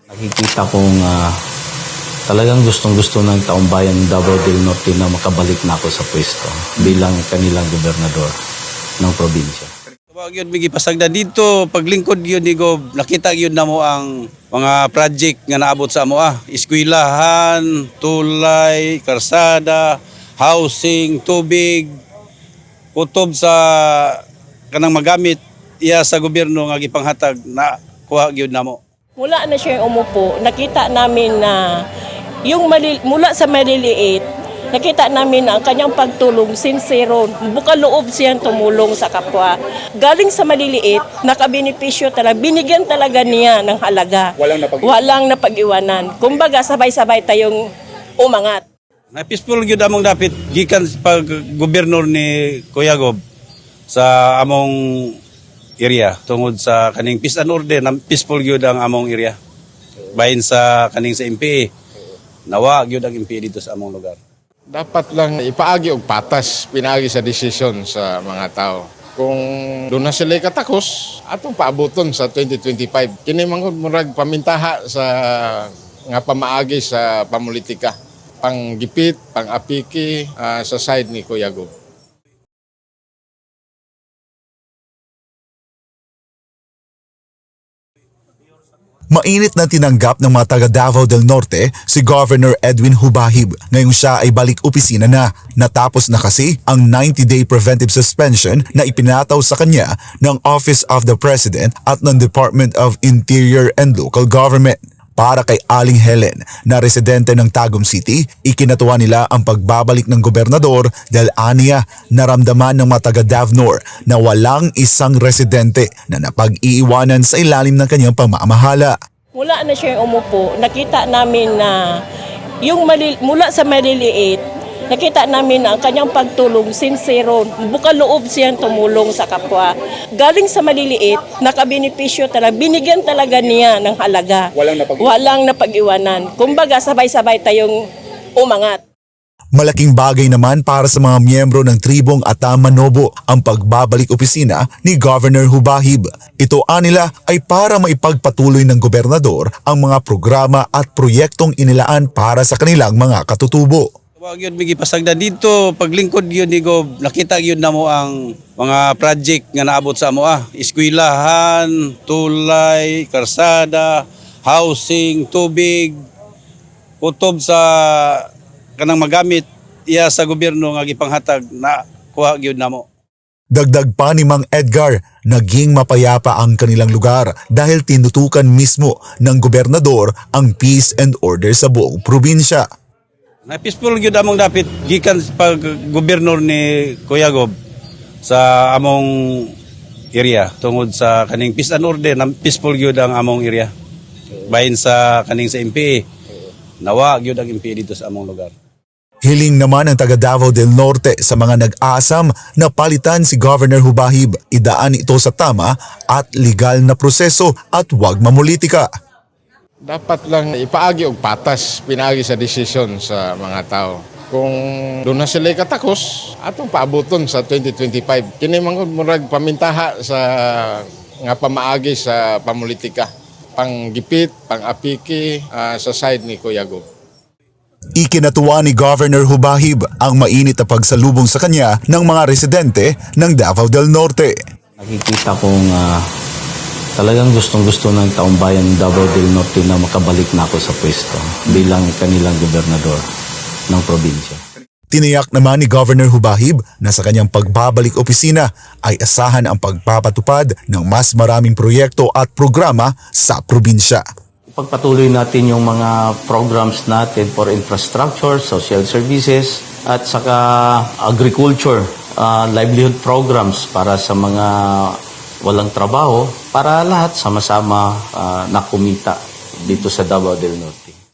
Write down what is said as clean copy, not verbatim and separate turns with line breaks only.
Nakikita kong talagang gustong-gusto ng taong bayan ng Davao del Norte na makabalik na ako sa pwesto bilang kanilang gobernador ng probinsya.
Wag yun migi pasagda dito, paglingkod yun ni Gob, nakita yun na mo ang mga project nga naabot sa amo eskwelahan, tulay, karsada, housing, tubig, kutob sa kanang magamit iya sa gobyerno nga gipanghatag na kuha gyud namo.
Mula na siya umupo, nakita namin na yung mula sa maliliit, nakita namin na ang kanyang pagtulong sincero, bukal loob siyang tumulong sa kapwa. Galing sa maliliit, nakabenepisyo talaga, binigyan talaga niya ng halaga. Walang napag-iwanan. Kumbaga, sabay-sabay tayong umangat.
Na peaceful gyud among dapit gikan pag gobernador ni Kuya Gob sa among area tungod sa kaning peace and order na peaceful gyud ang among area. Bahin sa kaning sa MPA. Nawa gyud ang MPA dito sa among lugar.
Dapat lang ipaagi og patas pinaagi sa desisyon sa mga tao. Kung doon na sila katakos, atong paabuton sa 2025. Kini mangod murag pamintaha sa nga pamaagi sa pamulitika. Panggipit, pang-apiki sa side ni Kuya Gob.
Mainit na tinanggap ng mga taga Davao del Norte si Governor Edwin Hubahib ngayong siya ay balik opisina na. Natapos na kasi ang 90-day preventive suspension na ipinataw sa kanya ng Office of the President at ng Department of Interior and Local Government. Para kay Aling Helen na residente ng Tagum City, ikinatuwa nila ang pagbabalik ng gobernador dahil aniya naramdaman ng mga taga Davnor na walang isang residente na napag-iiwanan sa ilalim ng kanyang pamamahala.
Mula na siya umupo, nakita namin na yung mula sa maliliit, nakita namin na ang kanyang pagtulong sincero, bukal loob siyang tumulong sa kapwa. Galing sa maliliit, nakabenepisyo talaga, binigyan talaga niya ng halaga. Walang napag-iwanan. Kumbaga, sabay-sabay tayong umangat.
Malaking bagay naman para sa mga miyembro ng tribong Atamanobo ang pagbabalik opisina ni Governor Hubahib. Ito anila ay para maipagpatuloy ng gobernador ang mga programa at proyektong inilaan para sa kanilang mga katutubo.
Wag yun migi pasagda dito, paglingkod yun ni Gob, nakita yun na mo ang mga project nga naabot sa amo eskwelahan, tulay, karsada, housing, tubig, kutob sa kanang magamit iya sa gobyerno nga gipanghatag na kuha gyud namo.
Dagdag pa ni Mang Edgar, naging mapayapa ang kanilang lugar dahil tinutukan mismo ng gobernador ang peace and order sa buong probinsya.
Na peaceful gyud among dapit gikan pag gobernador ni Kuya Gob sa among area tungod sa kaning peace and order na peaceful gyud ang among area. Bahin sa kaning sa MPA. Nawa gyud ang MPA dito sa among lugar.
Hiling naman ng taga Davao del Norte sa mga nag-asam na palitan si Governor Hubahib, idaan ito sa tama at legal na proseso at huwag mamulitika.
Dapat lang ipaagi og patas pinaagi sa desisyon sa mga tao. Kung doon na sila katakos, atong paabuton sa 2025. Kini mangod murag pamintaha sa nga pamaagi sa pamulitika. Panggipit, pang-apiki sa side ni Kuya Gob.
Ikinatuwa ni Governor Hubahib ang mainit na pagsalubong sa kanya ng mga residente ng Davao del Norte.
Nakikita kong talagang gustong-gusto ng taong bayan ng Davao del Norte na makabalik na ako sa pwesto bilang kanilang gobernador ng probinsya.
Tiniyak naman ni Governor Hubahib na sa kanyang pagbabalik opisina ay asahan ang pagpapatupad ng mas maraming proyekto at programa sa probinsya.
Pagpatuloy natin yung mga programs natin for infrastructure, social services at saka agriculture, livelihood programs para sa mga walang trabaho para lahat sama-sama na kumita dito sa Davao del Norte.